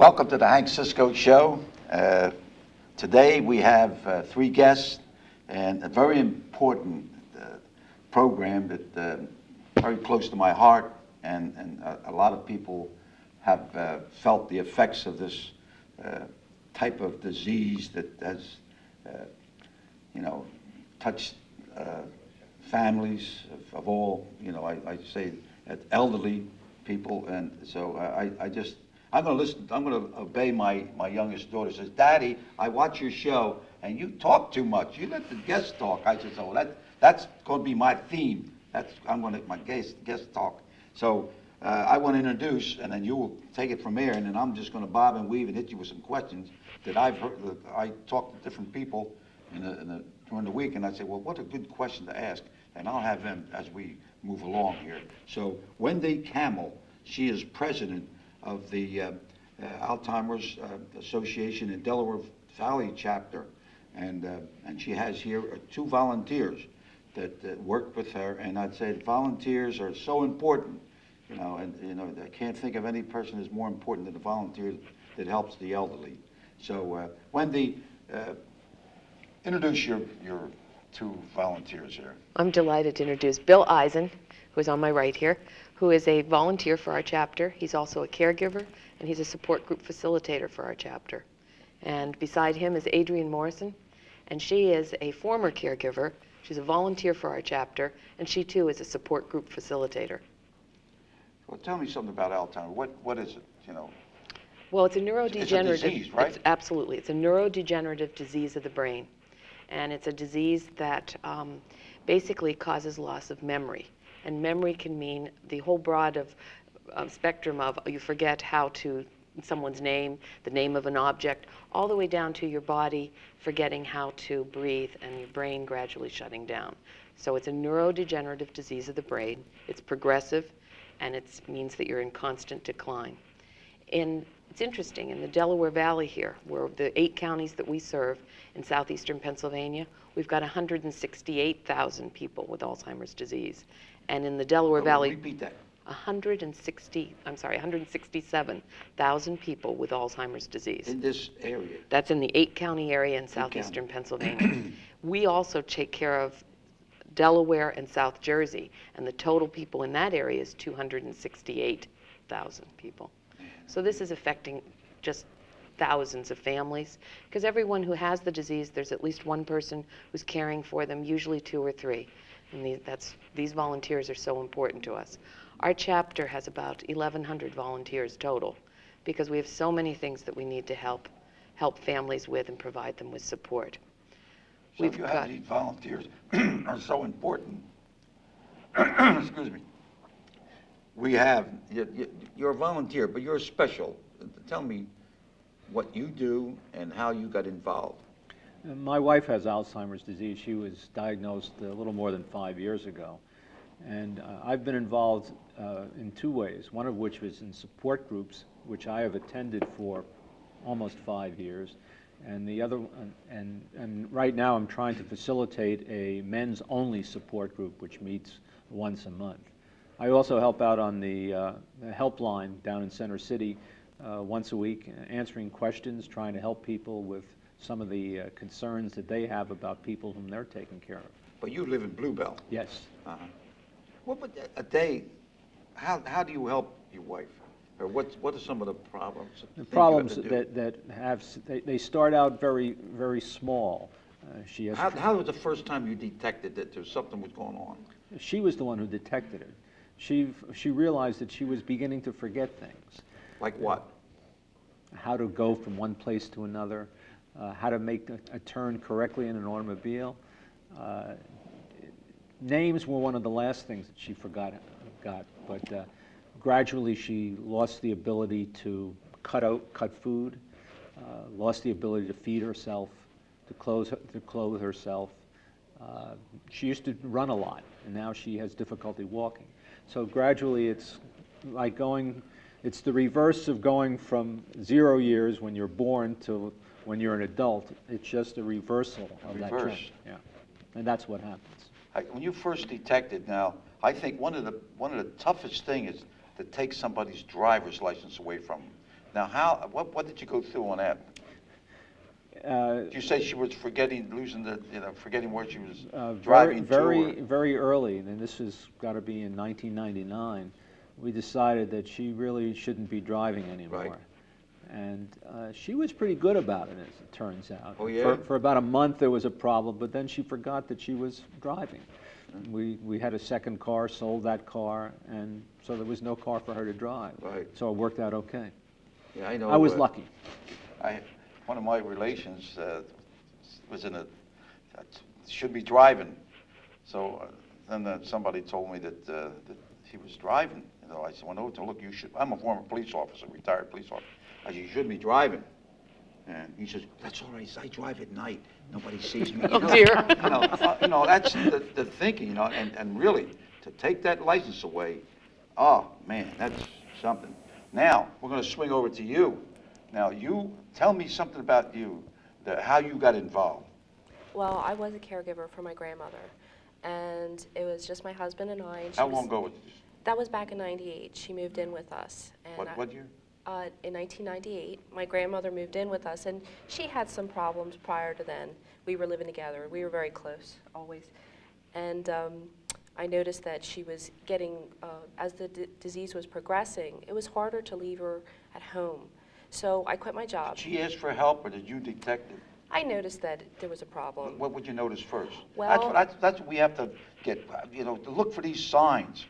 Welcome to the Hank Cisco Show. Today we have three guests and a very important program that very close to my heart, and a lot of people have felt the effects of this type of disease that has, touched families of all, I say elderly people, and so I'm going to listen. I'm going to obey my youngest daughter. Says, "Daddy, I watch your show, and you talk too much. You let the guests talk." I said, "So that's going to be my theme. I'm going to let my guest talk." So I want to introduce, and then you will take it from there, and then I'm just going to bob and weave and hit you with some questions that I've heard. I talk to different people during the week, and I say, "Well, what a good question to ask," and I'll have them as we move along here. So Wendy Camel, she is president of the Alzheimer's Association in Delaware Valley chapter, and she has here two volunteers that work with her, and I'd say volunteers are so important, and I can't think of any person that's more important than a volunteer that helps the elderly. So Wendy, introduce your two volunteers here. I'm delighted to introduce Bill Eisen, who is on my right here, who is a volunteer for our chapter. He's also a caregiver, and he's a support group facilitator for our chapter. And beside him is Adrienne Morrison, and she is a former caregiver. She's a volunteer for our chapter, and she too is a support group facilitator. Well, tell me something about Alzheimer's. What is it, Well, it's a neurodegenerative. It's a disease, right? Absolutely. It's a neurodegenerative disease of the brain. And it's a disease that basically causes loss of memory. And memory can mean the whole broad spectrum of you forget how to, someone's name, the name of an object, all the way down to your body forgetting how to breathe and your brain gradually shutting down. So it's a neurodegenerative disease of the brain. It's progressive, and it means that you're in constant decline. It's interesting, in the Delaware Valley here, where the 8 counties that we serve in southeastern Pennsylvania, we've got 168,000 people with Alzheimer's disease. And in the Delaware Valley, repeat that. 167,000 people with Alzheimer's disease. In this area? That's in the 8-county area in southeastern Pennsylvania. We also take care of Delaware and South Jersey, and the total people in that area is 268,000 people. So this is affecting just thousands of families, because everyone who has the disease, there's at least one person who's caring for them, usually 2 or 3. And these volunteers are so important to us. Our chapter has about 1,100 volunteers total, because we have so many things that we need to help families with and provide them with support. So if you have these volunteers are so important, excuse me, you're a volunteer, but you're special. Tell me what you do and how you got involved. My wife has Alzheimer's disease. She was diagnosed a little more than 5 years ago. And I've been involved in 2 ways, one of which was in support groups, which I have attended for almost 5 years. And the other, and right now I'm trying to facilitate a men's-only support group, which meets once a month. I also help out on the helpline down in Center City once a week, answering questions, trying to help people with some of the concerns that they have about people whom they're taking care of. But you live in Bluebell. Yes. What would a day, how do you help your wife? Or what are some of the problems? The problems they start out very, very small. She has. How was the first time you detected that there was something was going on? She was the one who detected it. She realized that she was beginning to forget things. Like what? How to go from one place to another, how to make a turn correctly in an automobile. Names were one of the last things that she forgot, but gradually she lost the ability to cut food, lost the ability to feed herself, to clothe herself. She used to run a lot, and now she has difficulty walking. So gradually it's like it's the reverse of going from 0 years when you're born to when you're an adult. It's just a reversal of that trend. Yeah, and that's what happens. When you first detected, now I think one of the toughest things is to take somebody's driver's license away from them. Now, what did you go through on that? You say she was forgetting where she was driving very early, and this has got to be in 1999. We decided that she really shouldn't be driving anymore. Right. And she was pretty good about it, as it turns out. Oh, yeah? For about a month there was a problem, but then she forgot that she was driving. We had a second car, sold that car, and so there was no car for her to drive. Right. So it worked out okay. Yeah, I know. I was lucky. One of my relations was should be driving. So then somebody told me that he was driving. I said, well, no, look, you should. I'm a former police officer, retired police officer. I said, you shouldn't be driving. And he says, that's all right. I drive at night. Nobody sees me. Oh, dear. That's the thinking, and really, to take that license away, oh, man, that's something. Now, we're going to swing over to you. Now, you tell me something about you, how you got involved. Well, I was a caregiver for my grandmother, and it was just my husband and I. And How long ago was this? That was back in '98. She moved in with us. And What year? In 1998, my grandmother moved in with us, and she had some problems prior to then. We were living together. We were very close, always. And I noticed that she was getting, as the disease was progressing, it was harder to leave her at home. So I quit my job. Did she ask for help, or did you detect it? I noticed that there was a problem. What would you notice first? Well, that's what we have to get, to look for these signs,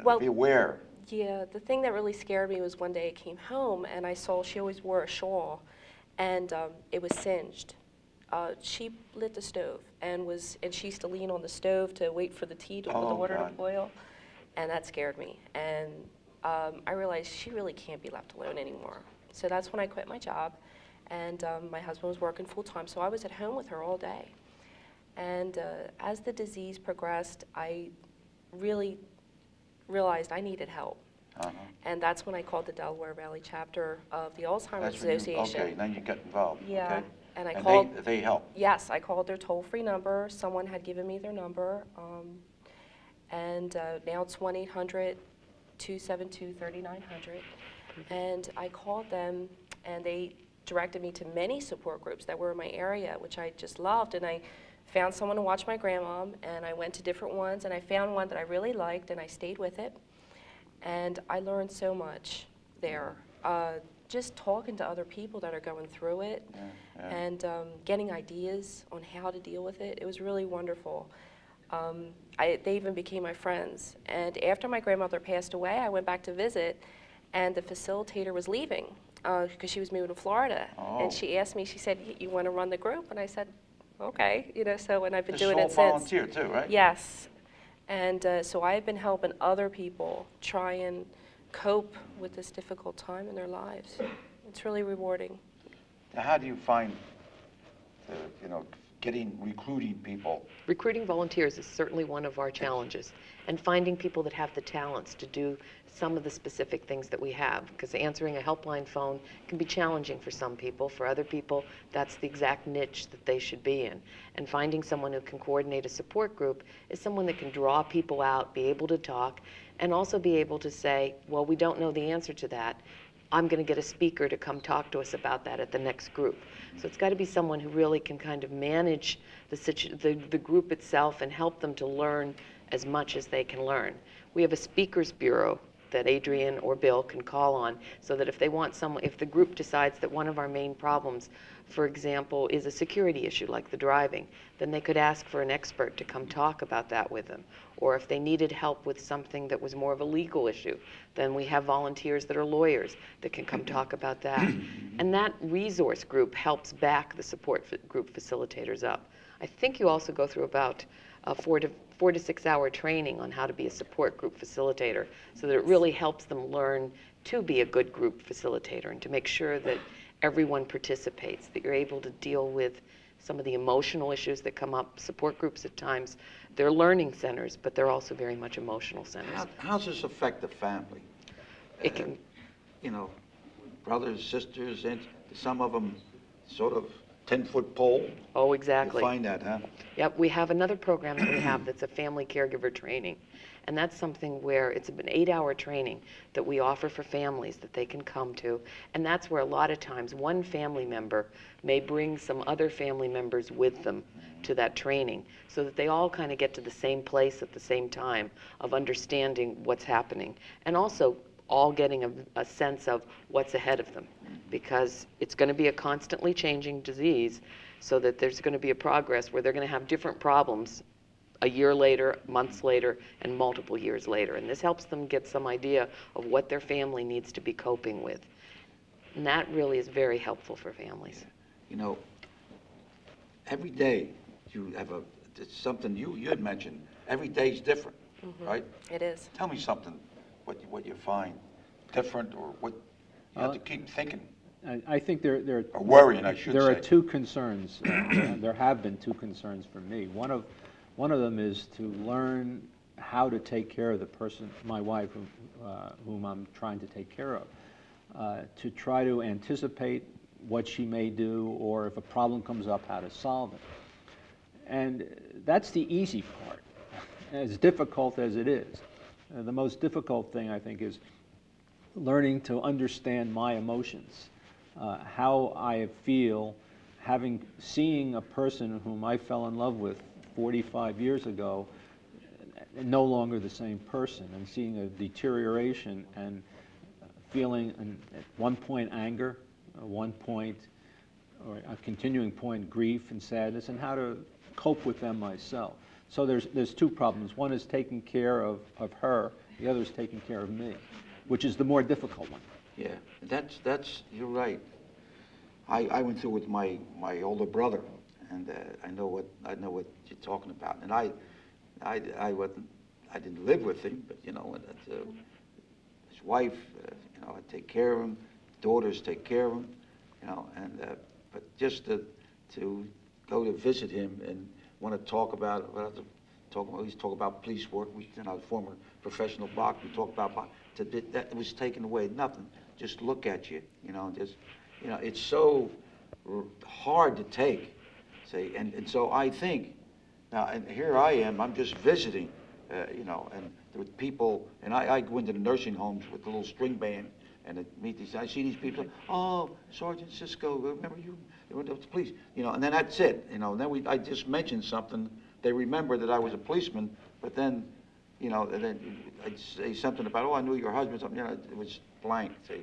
well, be aware. Yeah, the thing that really scared me was one day I came home and I saw she always wore a shawl, and it was singed. She lit the stove and she used to lean on the stove to wait for the tea to the water to boil, and that scared me. And I realized she really can't be left alone anymore. So that's when I quit my job, and my husband was working full time, so I was at home with her all day. And as the disease progressed, I really realized I needed help. And that's when I called the Delaware Valley chapter of the Alzheimer's Association. Okay, then you got involved. Yeah, okay. and I and called. They helped. Yes, I called their toll-free number. Someone had given me their number, and now it's 1-800-272-3900. And I called them, and they directed me to many support groups that were in my area, which I just loved. And I found someone to watch my grandmom, and I went to different ones, and I found one that I really liked, and I stayed with it. And I learned so much there, just talking to other people that are going through it, and getting ideas on how to deal with it. It was really wonderful. They even became my friends. And after my grandmother passed away, I went back to visit, and the facilitator was leaving because she was moving to Florida. And she asked me, she said, you want to run the group? And I said, okay, so, and I've been doing it since. Volunteer too, right? Yes, and so I've been helping other people try and cope with this difficult time in their lives. It's really rewarding. Now, how do you find, recruiting people? Recruiting volunteers is certainly one of our challenges, and finding people that have the talents to do some of the specific things that we have, because answering a helpline phone can be challenging for some people. For other people, that's the exact niche that they should be in. And finding someone who can coordinate a support group is someone that can draw people out, be able to talk, and also be able to say, well, we don't know the answer to that. I'm going to get a speaker to come talk to us about that at the next group. So it's got to be someone who really can kind of manage the group itself and help them to learn as much as they can learn. We have a speakers bureau that Adrian or Bill can call on, so that if they want someone, if the group decides that one of our main problems, for example, is a security issue like the driving, then they could ask for an expert to come talk about that with them. Or if they needed help with something that was more of a legal issue, then we have volunteers that are lawyers that can come talk about that. And that resource group helps back the support group facilitators up. I think you also go through about 4 to 6 hour training on how to be a support group facilitator, so that it really helps them learn to be a good group facilitator and to make sure that everyone participates, that you're able to deal with some of the emotional issues that come up. Support groups at times, they're learning centers, but they're also very much emotional centers. How does this affect the family? It can, Brothers, sisters, and some of them sort of 10-foot pole? Oh, exactly. Define that, huh? Yep, we have another program that we have that's a family caregiver training. And that's something where it's an 8-hour training that we offer for families that they can come to. And that's where a lot of times one family member may bring some other family members with them to that training so that they all kind of get to the same place at the same time of understanding what's happening. And also all getting a sense of what's ahead of them, because it's going to be a constantly changing disease, so that there's going to be a progress where they're going to have different problems a year later, months later, and multiple years later. And this helps them get some idea of what their family needs to be coping with. And that really is very helpful for families. You know, every day you have it's something you had mentioned. Every day's different, right? It is. Tell me something, what you find different, or what you have to keep thinking. I think there are Or worrying, I should there say. are two concerns. There have been two concerns for me. One of them is to learn how to take care of the person, my wife, whom I'm trying to take care of, to try to anticipate what she may do, or if a problem comes up, how to solve it. And that's the easy part, as difficult as it is. The most difficult thing, I think, is learning to understand my emotions, how I feel seeing a person whom I fell in love with 45 years ago, no longer the same person, and seeing a deterioration and feeling at one point anger, at one point, or a continuing point, grief and sadness, and how to cope with them myself. So there's two problems. One is taking care of her, the other is taking care of me, which is the more difficult one. Yeah, that's you're right. I went through with my older brother, and I know what you're talking about. And I didn't live with him, but you know, his wife, you know, I take care of him. Daughters take care of him, you know. And but just to go to visit him and want to talk about we talk about police work. You know, former professional boxer. We talk about that was taken away. Nothing. Just look at you, you know. Just, you know, it's so hard to take. Say, and so I think now, and here I am. I'm just visiting, you know, and with people, and I go into the nursing homes with the little string band. And I meet these, I see these people. Oh, Sergeant Cisco, remember you? They went to the police, you know. And then that's it, you know. And then I just mentioned something. They remember that I was a policeman, but then, you know, and then I'd say something about, oh, I knew your husband. Something, you know, it was blank. See,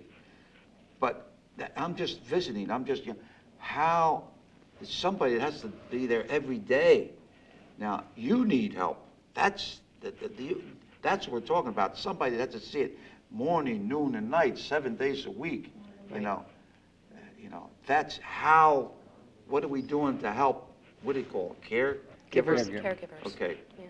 but I'm just visiting. I'm just, you know, how somebody that has to be there every day. Now you need help. That's what we're talking about. Somebody that has to see it morning, noon, and night, 7 days a week. You know, that's how. What are we doing to help? What do you call it? Caregivers. Caregivers. Okay. Yeah.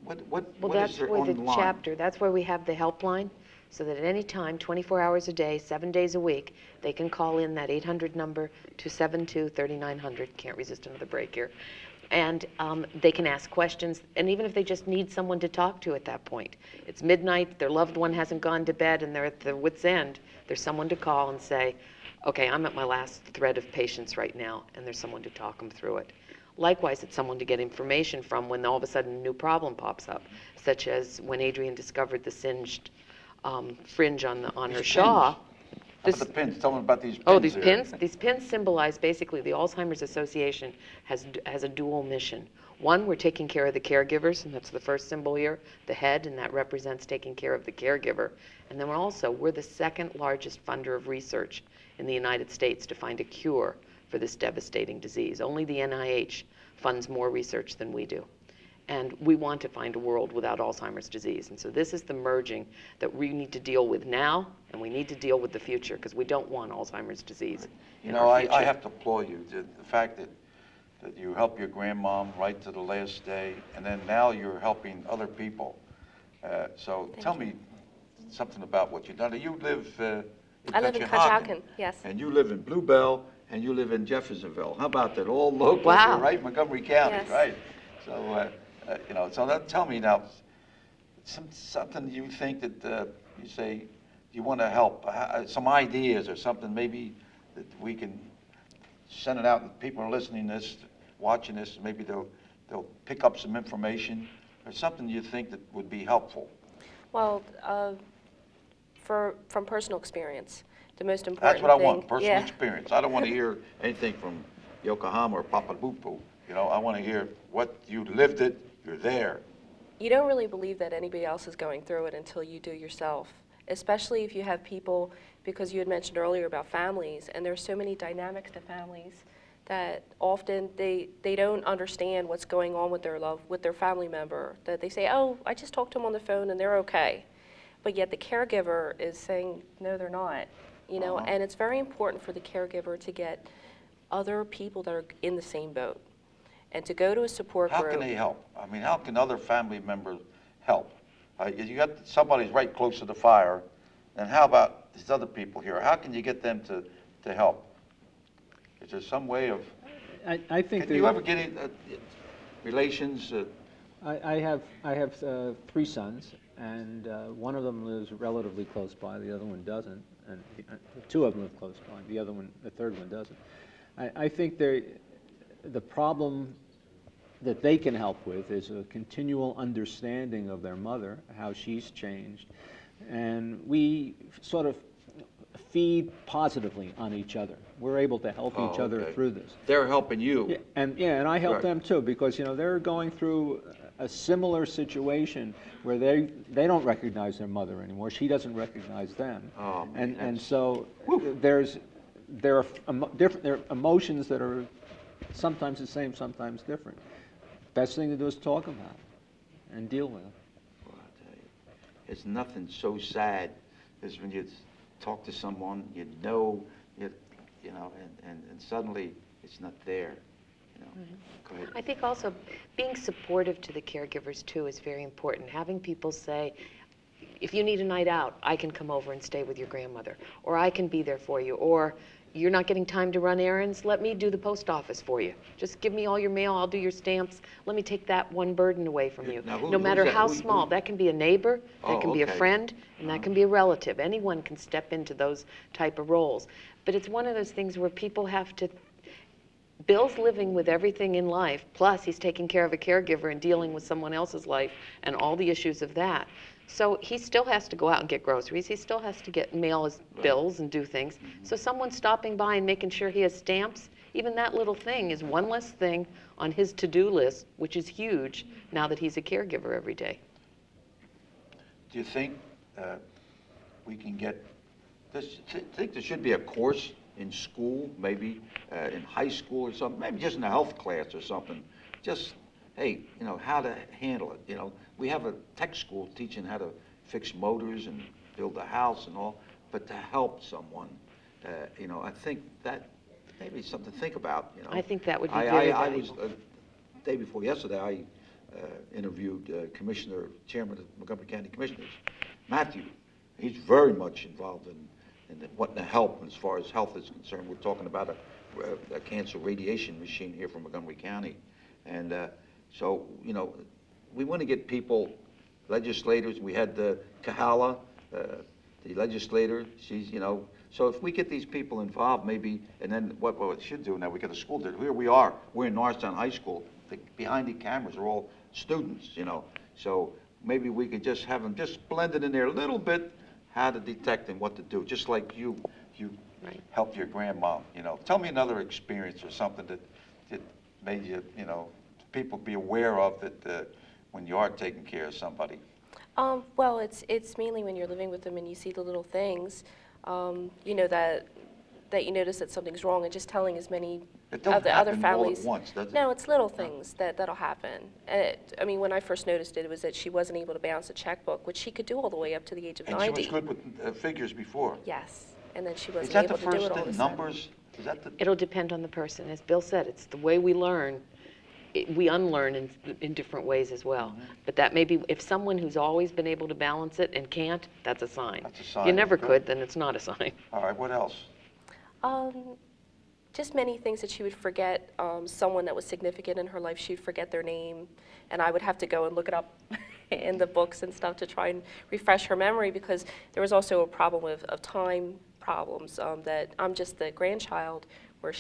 Well, What that's is there where on the the line? chapter, that's where we have the helpline, so that at any time, 24 hours a day, 7 days a week, they can call in that 800 number, 272-3900. Can't resist another break here. And they can ask questions, and even if they just need someone to talk to at that point. It's midnight, their loved one hasn't gone to bed, and they're at their wit's end. There's someone to call and say, okay, I'm at my last thread of patience right now, and there's someone to talk them through it. Likewise, it's someone to get information from when all of a sudden a new problem pops up, such as when Adrienne discovered the singed fringe on her shaw. How about the pins? Tell them about these pins. Oh, these here. pins? These pins symbolize basically the Alzheimer's Association has a dual mission. One, we're taking care of the caregivers, and that's the first symbol here, the head, and that represents taking care of the caregiver. And then we're the second largest funder of research in the United States to find a cure for this devastating disease. Only the NIH funds more research than we do. And we want to find a world without Alzheimer's disease. And so this is the merging that we need to deal with now, and we need to deal with the future, because we don't want Alzheimer's disease You in know, our future. I have to applaud you. The fact that you help your grandmom right to the last day, and then now you're helping other people. So tell me something about what you've done. You live in I live in Conshohocken, Conshohocken, yes. and you live in Bluebell, and you live in Jeffersonville. How about that? All local, Wow. right? Montgomery County, Yes. right? So, you know, so tell me now, something you think that you say you want to help, some ideas or something maybe that we can send it out, and people are listening to this, watching this, maybe they'll pick up some information or something you think that would be helpful? Well, from personal experience, the most important That's what I thing, want, personal yeah. experience. I don't want to hear anything from Yokohama or Papabupu. You know, I want to hear what you lived it, you're there. You don't really believe that anybody else is going through it until you do yourself, especially if you have people, because you had mentioned earlier about families, and there's so many dynamics to families that often they don't understand what's going on with their family member, that they say, oh, I just talked to them on the phone and they're okay. But yet the caregiver is saying, no, they're not. You know, and it's very important for the caregiver to get other people that are in the same boat and to go to a support How group. can they help? I mean, how can other family members help? You got somebody's right close to the fire, and how about these other people here? How can you get them to help? Is there some way of? I think Can you ever get relations? I have 3 sons, and one of them lives relatively close by, the other one doesn't, and 2 of them live close by, the third one doesn't. I think the problem that they can help with is a continual understanding of their mother, how she's changed, and we sort of feed positively on each other. We're able to help each other through this. They're helping you. Yeah, and I help Right. them too, because they're going through a similar situation where they don't recognize their mother anymore. She doesn't recognize them, Oh, man, and so there are emotions that are sometimes the same, sometimes different. Best thing to do is talk about it and deal with it. Well, I tell you, it's nothing so sad as when you talk to someone you know, and suddenly it's not there. Go ahead. I think also being supportive to the caregivers too is very important. Having people say, if you need a night out, I can come over and stay with your grandmother, or I can be there for you, or you're not getting time to run errands, let me do the post office for you. Just give me all your mail, I'll do your stamps. Let me take that one burden away from you. Now, No matter who's that? how Who- small. That can be a neighbor, that can be a okay. friend, and that can be a relative. Anyone can step into those type of roles. But it's one of those things where people have to, Bill's living with everything in life, plus he's taking care of a caregiver and dealing with someone else's life and all the issues of that. So he still has to go out and get groceries. He still has to mail his bills and do things. So someone stopping by and making sure he has stamps, even that little thing is one less thing on his to-do list, which is huge now that he's a caregiver every day. Do you think we can get this? Think there should be a course in school, maybe in high school or something, maybe just in a health class or something. Just, hey, how to handle it. We have a tech school teaching how to fix motors and build a house and all, but to help someone, I think that maybe something to think about. I think that would be very I valuable. was day before yesterday. I interviewed Chairman of Montgomery County Commissioners, Matthew. He's very much involved in wanting to help as far as health is concerned. We're talking about a cancer radiation machine here from Montgomery County, and so we want to get people, legislators. We had Kahala, the legislator. She's So if we get these people involved, maybe, and then what it should do now, we got a school there. Here we are. We're in Norristown High School. Behind the cameras are all students. So maybe we could just have them just blended in there a little bit, how to detect and what to do, just like you Right. helped your grandma. Tell me another experience or something that made you, people be aware of that when you are taking care of somebody. Well, it's mainly when you're living with them and you see the little things, that you notice that something's wrong, and just telling as many It don't of the other happen all at families. once, does it? No, it's little things that'll happen. When I first noticed it, was that she wasn't able to balance a checkbook, which she could do all the way up to the age of And 90. she was good with figures before. Yes, and then she Is wasn't that the able to do first it all of a thing? sudden. Numbers? Is that the? It'll depend on the person. As Bill said, it's the way we learn. We unlearn in different ways as well. Mm-hmm. But that may be, if someone who's always been able to balance it and can't, that's a sign. That's a If sign. you never Good. could, then it's not a sign. All right, what else? Just many things that she would forget. Someone that was significant in her life, she'd forget their name, and I would have to go and look it up in the books and stuff to try and refresh her memory, because there was also a problem of time problems, that I'm just the grandchild where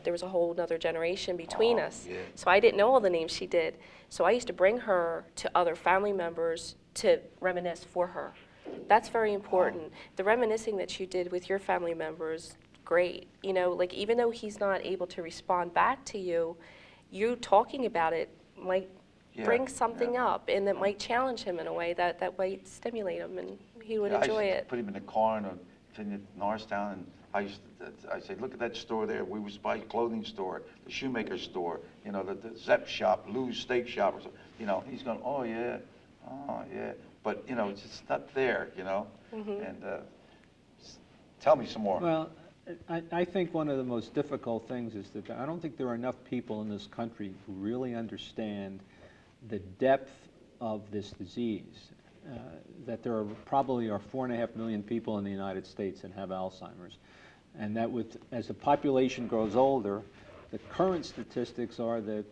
there was a whole other generation between us. Yeah. So I didn't know all the names she did. So I used to bring her to other family members to reminisce for her. That's very important. The reminiscing that you did with your family members, great. You know, like even though he's not able to respond back to you, you talking about it might bring something up, and that might challenge him in a way that might stimulate him, and he would enjoy I used it. to put him in the car in Norristown, and I say, look at that store there. We was by clothing store, the shoemaker store, you know, the Zepp shop, Lou's steak shop, or something. You know, he's going, oh yeah, but you know, it's just not there, you know. And tell me some more. Well, I think one of the most difficult things is that I don't think there are enough people in this country who really understand the depth of this disease. That there probably are 4.5 million people in the United States that have Alzheimer's, and that as the population grows older, the current statistics are that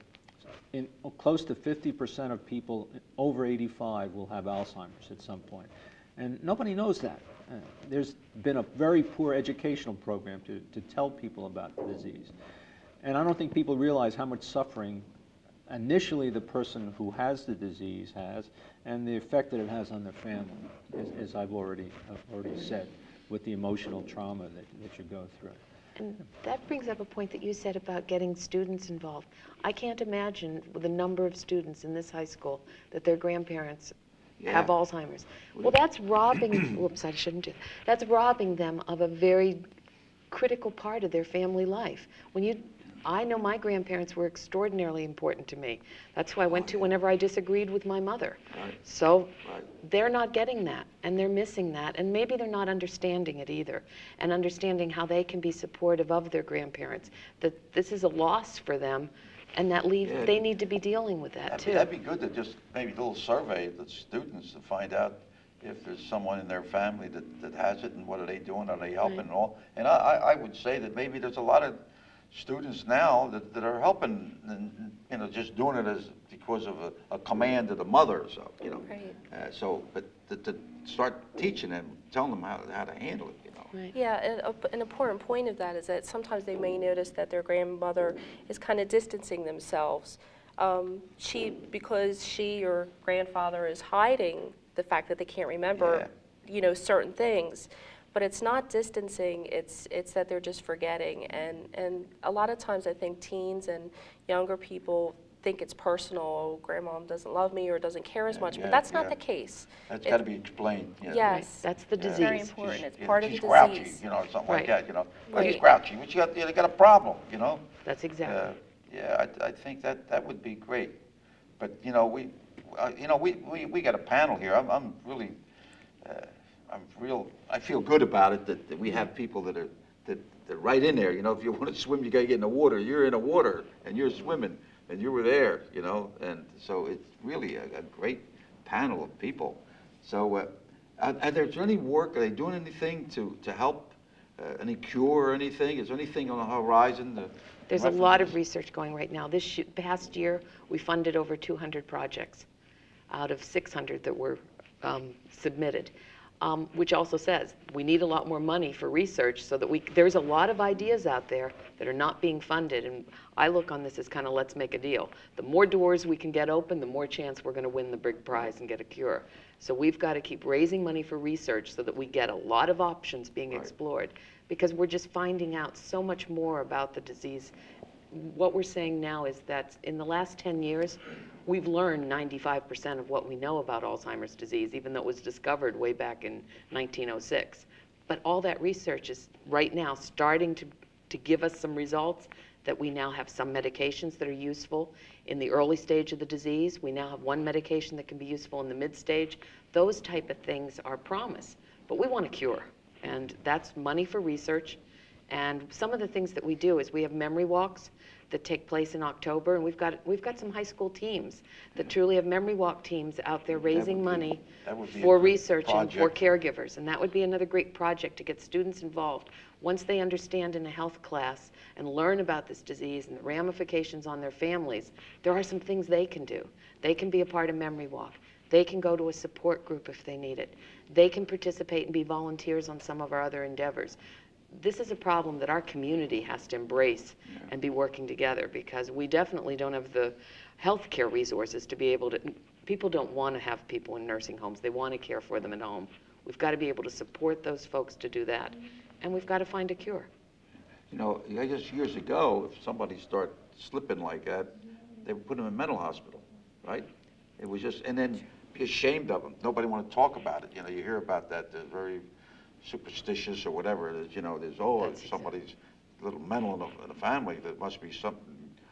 close to 50% of people over 85 will have Alzheimer's at some point, and nobody knows that. There's been a very poor educational program to tell people about the disease, and I don't think people realize how much suffering initially the person who has the disease has, and the effect that it has on their family, as I've already said, with the emotional trauma that you go through. And that brings up a point that you said about getting students involved. I can't imagine with the number of students in this high school that their grandparents have Alzheimer's. Well, that's robbing, whoops, I shouldn't do that. That's robbing them of a very critical part of their family life. I know my grandparents were extraordinarily important to me. That's who I went to whenever I disagreed with my mother. So they're not getting that, and they're missing that, and maybe they're not understanding it either, and understanding how they can be supportive of their grandparents, that this is a loss for them, and that they need to be dealing with that too. That'd be good to just maybe a little survey the students to find out if there's someone in their family that has it, and what are they doing, are they helping and all. And I would say that maybe there's a lot of students now that are helping, and you know, just doing it because of a command of the mother, so you know. But to start teaching them, telling them how to handle it, you know. Right. Yeah, an important point of that is that sometimes they may notice that their grandmother is kind of distancing themselves. Because she or grandfather is hiding the fact that they can't remember, you know, certain things. But it's not distancing, it's that they're just forgetting. And a lot of times I think teens and younger people think it's personal, oh, grandmom doesn't love me or doesn't care as much, but that's not the case. That's got to be explained. Yes. Right. That's the disease. It's very important, it's part of the she's grouchy, disease. you know, or something like that, you know. Well, Right. he's grouchy, but they got a problem, you know. That's exactly. I think that would be great. But, you know, we got a panel here. I'm really... I feel good about it that we have people that are right in there. You know, if you want to swim, you got to get in the water. You're in the water and you're swimming and you were there. You know, and so it's really a great panel of people. So, are there any work? Are they doing anything to help? Any cure or anything? Is there anything on the horizon? There's a lot of research going right now. This past year, we funded over 200 projects out of 600 that were submitted. Which also says we need a lot more money for research so that there's a lot of ideas out there that are not being funded, and I look on this as kind of let's make a deal. The more doors we can get open, the more chance we're going to win the big prize and get a cure. So we've got to keep raising money for research so that we get a lot of options being explored, because we're just finding out so much more about the disease. What we're saying now is that in the last 10 years, we've learned 95% of what we know about Alzheimer's disease, even though it was discovered way back in 1906. But all that research is right now starting to give us some results that we now have some medications that are useful in the early stage of the disease. We now have one medication that can be useful in the mid stage. Those type of things are promise. But we want a cure, and that's money for research. And some of the things that we do is we have memory walks that take place in October, and we've got some high school teams that truly have memory walk teams out there raising money for research and for caregivers, and that would be another great project to get students involved. Once they understand in a health class and learn about this disease and the ramifications on their families, there are some things they can do. They can be a part of memory walk. They can go to a support group if they need it. They can participate and be volunteers on some of our other endeavors. this is a problem that our community has to embrace and be working together, because we definitely don't have the healthcare resources to be able to, people don't want to have people in nursing homes. They want to care for them at home. We've got to be able to support those folks to do that, and we've got to find a cure. You know, I guess years ago, if somebody started slipping like that, they would put them in a mental hospital, right? It was just, and then be ashamed of them. Nobody want to talk about it. You know, you hear about that, they're very superstitious or whatever it is. You know, there's, oh, if somebody's a little mental in the family, there must be something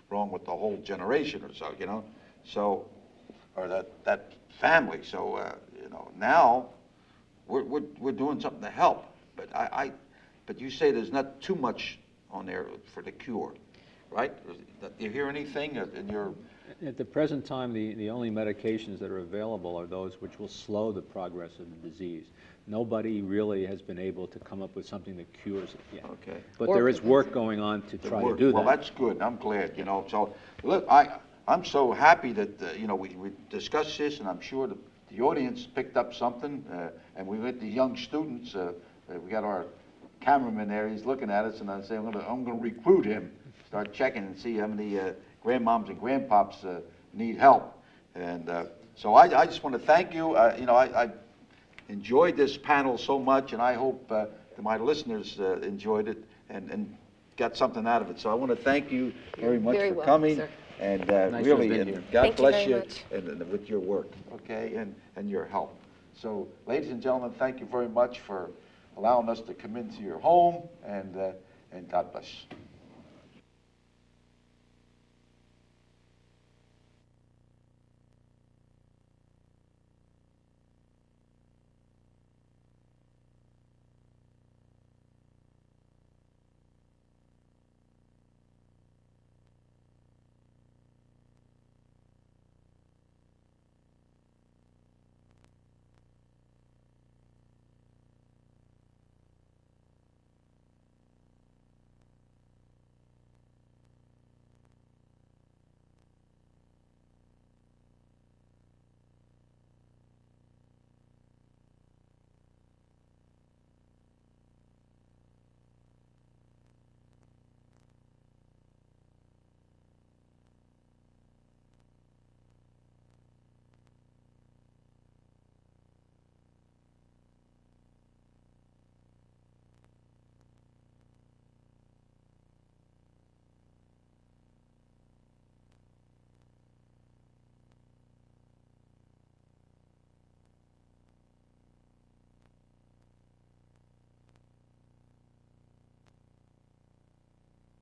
wrong with the whole generation or so, you know? So, or that family. So, you know, now we're doing something to help. But but you say there's not too much on there for the cure, right? Do you hear anything in your? At the present time, the only medications that are available are those which will slow the progress of the disease. Nobody really has been able to come up with something that cures it yet. Okay. But there is work going on to try to do that. Well, that's good. I'm glad, you know. So, look, I'm so happy that, you know, we discussed this, and I'm sure the audience picked up something, and we with the young students, we got our cameraman there, he's looking at us, and I say, I'm gonna recruit him, start checking and see how many grandmoms and grandpops need help. And so I just want to thank you. You know, I enjoyed this panel so much, and I hope that my listeners enjoyed it and got something out of it. So I want to thank you very much Very for welcome, coming. sir. And Nice really, to have been and here. God Thank you bless very you much. and with your work, okay, and your help. So, ladies and gentlemen, thank you very much for allowing us to come into your home, and God bless.